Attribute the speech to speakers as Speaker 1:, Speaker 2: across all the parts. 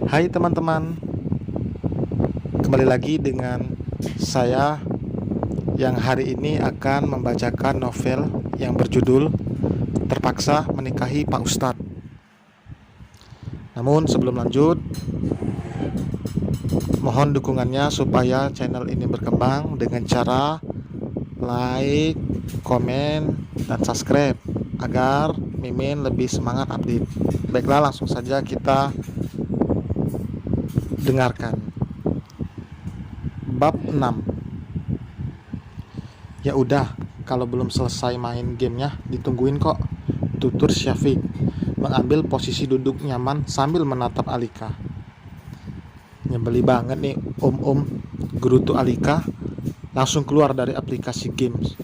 Speaker 1: Hai teman-teman, kembali lagi dengan saya yang hari ini akan membacakan novel yang berjudul Terpaksa Menikahi Pak Ustadz. Namun sebelum lanjut, mohon dukungannya supaya channel ini berkembang dengan cara like, komen, dan subscribe agar Mimin lebih semangat update. Baiklah, langsung saja kita dengarkan. Bab 6. Ya udah, kalau belum selesai main gamenya, ditungguin kok, tutur Syafiq mengambil posisi duduk nyaman sambil menatap Alika. Nyebeli banget nih om-om, gerutu Alika langsung keluar dari aplikasi games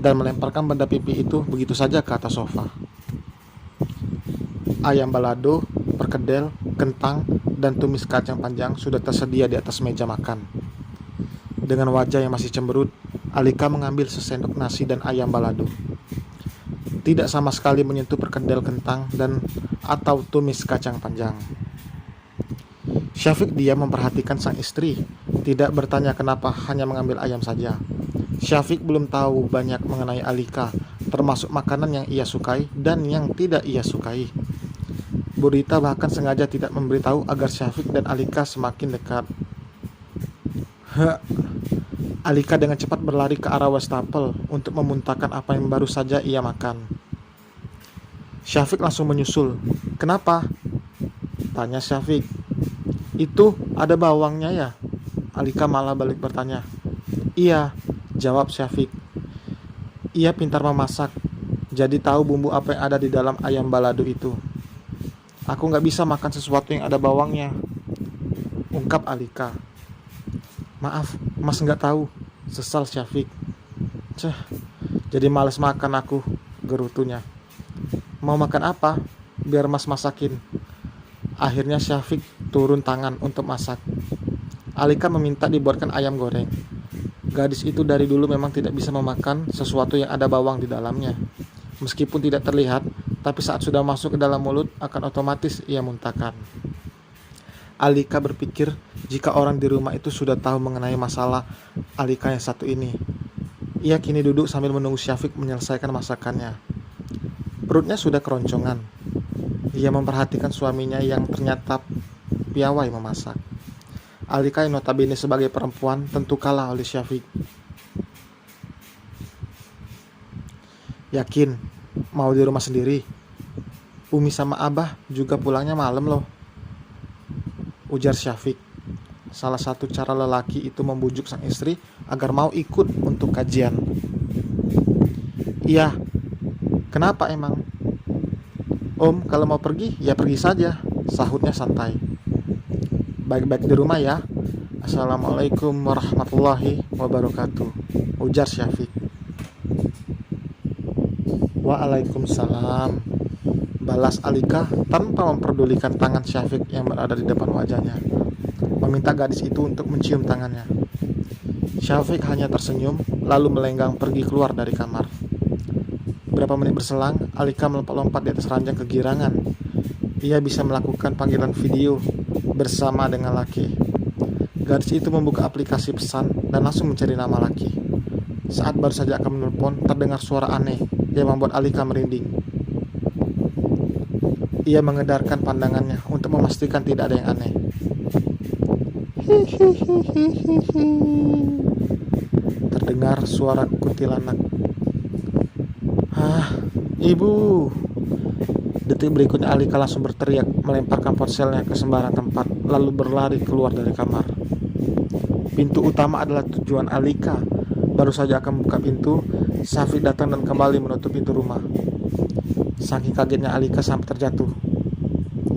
Speaker 1: dan melemparkan benda pipi itu begitu saja ke atas sofa. Ayam balado, perkedel, kentang, dan tumis kacang panjang sudah tersedia di atas meja makan. Dengan wajah yang masih cemberut, Alika mengambil sesendok nasi dan ayam balado. Tidak sama sekali menyentuh perkedel kentang dan atau tumis kacang panjang. Syafiq diam memperhatikan sang istri, tidak bertanya kenapa hanya mengambil ayam saja. Syafiq belum tahu banyak mengenai Alika, termasuk makanan yang ia sukai dan yang tidak ia sukai. Bu Rita bahkan sengaja tidak memberitahu agar Syafiq dan Alika semakin dekat. Alika dengan cepat berlari ke arah wastafel untuk memuntahkan apa yang baru saja ia makan. Syafiq langsung menyusul. "Kenapa?" tanya Syafiq. "Itu ada bawangnya ya?" Alika malah balik bertanya. "Iya," jawab Syafiq. "Ia pintar memasak, jadi tahu bumbu apa yang ada di dalam ayam balado itu." "Aku gak bisa makan sesuatu yang ada bawangnya," ungkap Alika. "Maaf, Mas gak tahu," sesal Syafiq. Jadi males makan aku," gerutunya. "Mau makan apa? Biar Mas masakin." Akhirnya Syafiq turun tangan untuk masak. Alika meminta dibuatkan ayam goreng. Gadis itu dari dulu memang tidak bisa memakan sesuatu yang ada bawang di dalamnya. Meskipun tidak terlihat, tapi saat sudah masuk ke dalam mulut akan otomatis ia muntahkan. Alika berpikir jika orang di rumah itu sudah tahu mengenai masalah Alika yang satu ini. Ia kini duduk sambil menunggu Syafiq menyelesaikan masakannya. Perutnya sudah keroncongan. Ia memperhatikan suaminya yang ternyata piawai memasak. Alika yang notabene sebagai perempuan tentu kalah oleh Syafiq. "Yakin mau di rumah sendiri? Umi sama Abah juga pulangnya malam loh," ujar Syafiq. Salah satu cara lelaki itu membujuk sang istri agar mau ikut untuk kajian. "Iya, kenapa emang?" "Om, kalau mau pergi, ya pergi saja," sahutnya santai. "Baik-baik di rumah ya. Assalamualaikum warahmatullahi wabarakatuh," ujar Syafiq. "Waalaikumsalam," balas Alika tanpa memperdulikan tangan Syafiq yang berada di depan wajahnya. Meminta gadis itu untuk mencium tangannya. Syafiq hanya tersenyum lalu melenggang pergi keluar dari kamar. Beberapa menit berselang, Alika melompat-lompat di atas ranjang kegirangan. Ia bisa melakukan panggilan video bersama dengan laki. Gadis itu membuka aplikasi pesan dan langsung mencari nama laki. Saat baru saja akan menelpon, terdengar suara aneh yang membuat Alika merinding. Ia mengedarkan pandangannya untuk memastikan tidak ada yang aneh. Terdengar suara kuntilanak. "Ibu!" Detik berikutnya Alika langsung berteriak, melemparkan ponselnya ke sembarang tempat, lalu berlari keluar dari kamar. Pintu utama adalah tujuan Alika. Baru saja akan buka pintu, Syafiq datang dan kembali menutup pintu rumah. Saking kagetnya Alika sampai terjatuh.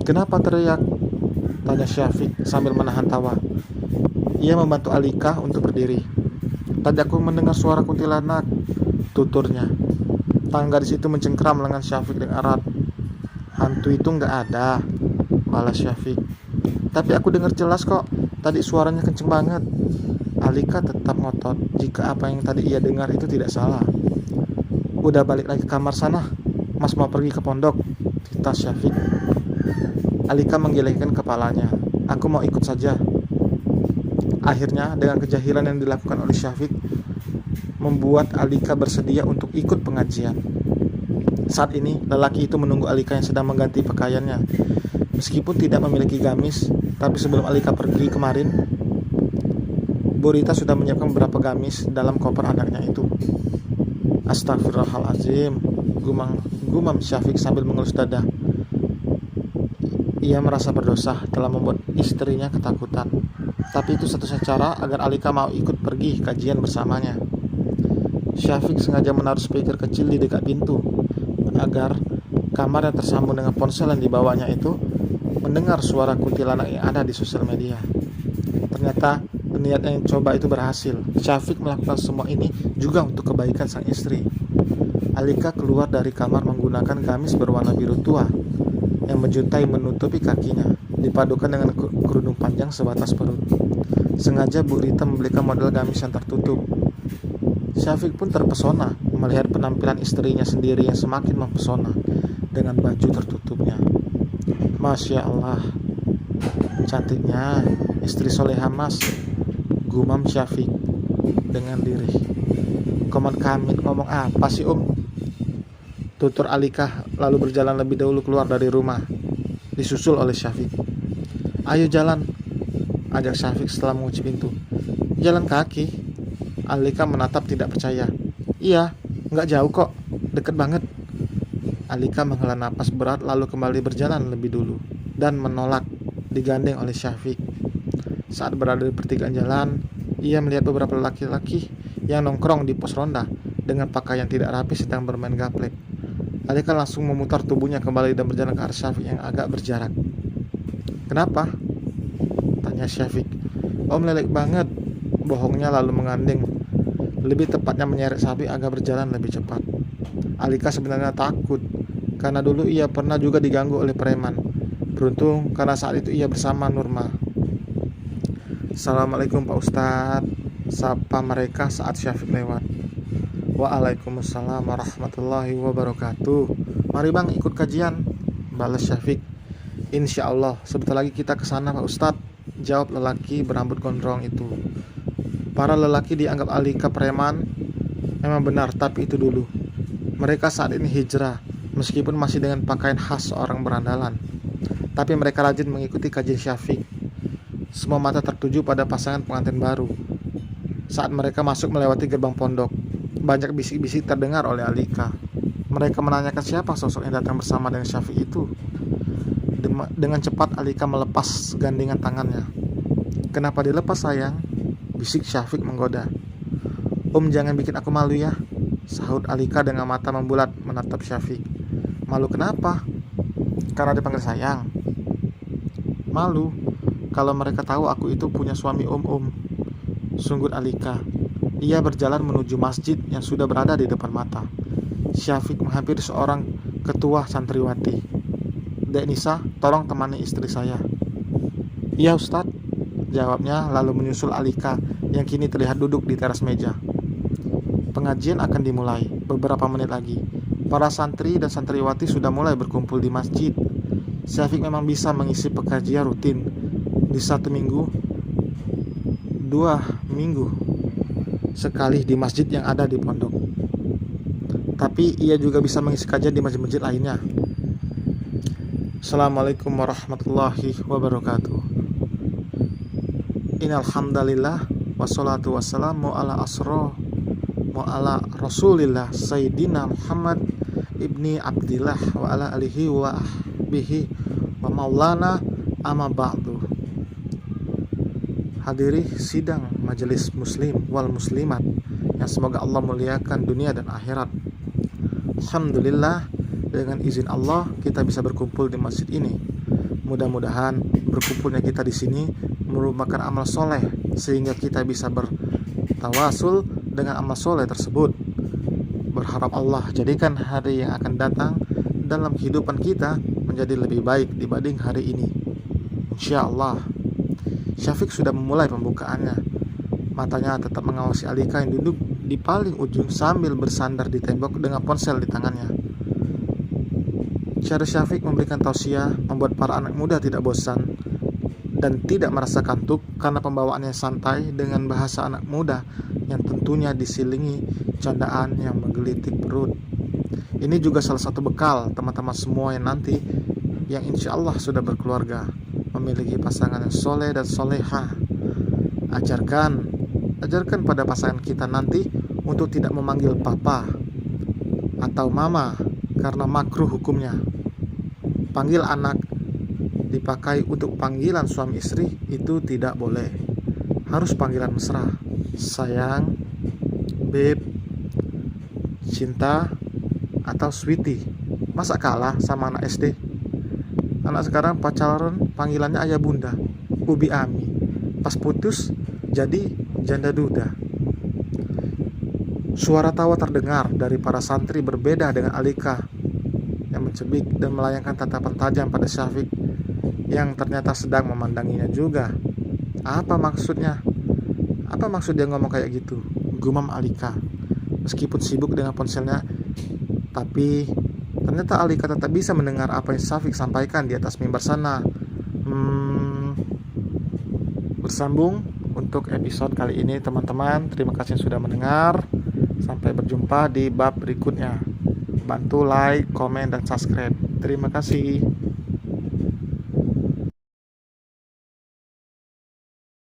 Speaker 1: "Kenapa teriak?" tanya Syafiq sambil menahan tawa. Ia membantu Alika untuk berdiri. "Tadi aku mendengar suara kuntilanak," tuturnya. Tangan gadis itu mencengkram lengan Syafiq dengan erat. "Hantu itu nggak ada," balas Syafiq. "Tapi aku dengar jelas kok. Tadi suaranya kenceng banget." Alika tetap ngotot jika apa yang tadi ia dengar itu tidak salah. "Udah balik lagi ke kamar sana. Mas mau pergi ke pondok," titah Syafiq. Alika menggelengkan kepalanya. Aku mau ikut saja. Akhirnya dengan kejahilan yang dilakukan oleh Syafiq membuat Alika bersedia untuk ikut pengajian. Saat ini lelaki itu menunggu Alika yang sedang mengganti pakaiannya. Meskipun tidak memiliki gamis, tapi sebelum Alika pergi kemarin, Bu Rita sudah menyiapkan beberapa gamis dalam koper anaknya itu. Astagfirullahaladzim, gumam Syafiq sambil mengelus dada. Ia merasa berdosa telah membuat istrinya ketakutan. Tapi itu satu-satunya cara agar Alika mau ikut pergi kajian bersamanya. Syafiq sengaja menaruh speaker kecil di dekat pintu agar kamar yang tersambung dengan ponsel yang dibawanya itu mendengar suara kuntilanak yang ada di sosial media. Ternyata niat yang coba itu berhasil. Syafiq melakukan semua ini juga untuk kebaikan sang istri. Alika keluar dari kamar menggunakan gamis berwarna biru tua yang menjuntai menutupi kakinya, dipadukan dengan kerudung panjang sebatas perut. Sengaja Bu Rita membelikan model gamis yang tertutup. Syafiq pun terpesona melihat penampilan istrinya sendiri yang semakin mempesona dengan baju tertutupnya. Masya Allah, cantiknya istri soleha mas, gumam Syafiq dengan diri. Komod kami ngomong apa sih Tutur Alika lalu berjalan lebih dahulu keluar dari rumah, disusul oleh Syafiq. Ayo jalan, ajak Syafiq setelah mengunci pintu. Jalan kaki. Alika menatap tidak percaya. Iya, nggak jauh kok, deket banget. Alika menghela napas berat lalu kembali berjalan lebih dulu dan menolak digandeng oleh Syafiq. Saat berada di pertigaan jalan, ia melihat beberapa laki-laki yang nongkrong di pos ronda dengan pakaian tidak rapi sedang bermain gaplek. Alika langsung memutar tubuhnya kembali dan berjalan ke arah Syafiq yang agak berjarak. Kenapa? Tanya Syafiq. Lelek banget. Bohongnya lalu mengandeng. Lebih tepatnya menyeret Syafiq agar berjalan lebih cepat. Alika sebenarnya takut karena dulu ia pernah juga diganggu oleh preman. Beruntung karena saat itu ia bersama Nurma. Assalamualaikum Pak Ustadz, sapa mereka saat Syafiq lewat. Waalaikumsalam warahmatullahi wabarakatuh. Mari bang ikut kajian, balas Syafiq. Insya Allah sebentar lagi kita kesana Pak Ustadz, jawab lelaki berambut gondrong itu. Para lelaki dianggap Alika preman. Memang benar, tapi itu dulu. Mereka saat ini hijrah, meskipun masih dengan pakaian khas seorang berandalan. Tapi mereka rajin mengikuti kajian Syafiq. Semua mata tertuju pada pasangan pengantin baru. Saat mereka masuk melewati gerbang pondok, banyak bisik-bisik terdengar oleh Alika. Mereka menanyakan siapa sosok yang datang bersama dengan Syafiq itu. Dengan cepat Alika melepas gandengan tangannya. Kenapa dilepas sayang? Bisik Syafiq menggoda. Jangan bikin aku malu ya, sahut Alika dengan mata membulat menatap Syafiq. Malu kenapa? Karena dipanggil sayang. Malu kalau mereka tahu aku itu punya suami sunggut Alika. Ia berjalan menuju masjid yang sudah berada di depan mata. Syafiq menghampiri seorang ketua santriwati. Dek Nisa, tolong temani istri saya. Iya Ustadz, jawabnya lalu menyusul Alika yang kini terlihat duduk di teras meja. Pengajian akan dimulai beberapa menit lagi. Para santri dan santriwati sudah mulai berkumpul di masjid. Syafiq memang bisa mengisi pengajian rutin di 1 minggu, 2 minggu sekali di masjid yang ada di pondok. Tapi ia juga bisa mengisi kajian di masjid-masjid lainnya. Assalamualaikum warahmatullahi wabarakatuh. Innal hamdalillah wassalatu wassalamu ala rasulillah sayyidina Muhammad ibni Abdillah wa ala alihi wa ahbihi wa maulana amma ba'du. Hadiri sidang majelis muslim wal muslimat yang semoga Allah muliakan dunia dan akhirat. Alhamdulillah, dengan izin Allah kita bisa berkumpul di masjid ini. Mudah-mudahan berkumpulnya kita di sini merupakan amal soleh sehingga kita bisa bertawasul dengan amal soleh tersebut. Berharap Allah jadikan hari yang akan datang dalam kehidupan kita menjadi lebih baik dibanding hari ini. Insya Allah. Syafiq sudah memulai pembukaannya. Matanya tetap mengawasi Alika yang duduk di paling ujung sambil bersandar di tembok dengan ponsel di tangannya. Cara Syafiq memberikan tausiah membuat para anak muda tidak bosan dan tidak merasa kantuk karena pembawaannya santai dengan bahasa anak muda yang tentunya diselingi candaan yang menggelitik perut. Ini juga salah satu bekal teman-teman semua yang nanti yang insya Allah sudah berkeluarga, memiliki pasangan yang soleh dan soleha. Ajarkan pada pasangan kita nanti untuk tidak memanggil papa atau mama karena makruh hukumnya. Panggil anak dipakai untuk panggilan suami istri itu tidak boleh. Harus panggilan mesra. Sayang, babe, cinta, atau sweetie. Masa kalah sama anak SD? Anak sekarang pacaran panggilannya ayah bunda, ubi ami. Pas putus jadi janda duda. Suara tawa terdengar dari para santri berbeda dengan Alika yang mencebik dan melayangkan tatapan tajam pada Syafiq yang ternyata sedang memandanginya juga. Apa maksudnya? Apa maksud dia ngomong kayak gitu? Gumam Alika. Meskipun sibuk dengan ponselnya, tapi ternyata Alika tetap bisa mendengar apa yang Syafiq sampaikan di atas mimbar sana. Bersambung untuk episode kali ini teman-teman. Terima kasih yang sudah mendengar. Sampai berjumpa di bab berikutnya. Bantu like, komen, dan subscribe. Terima kasih.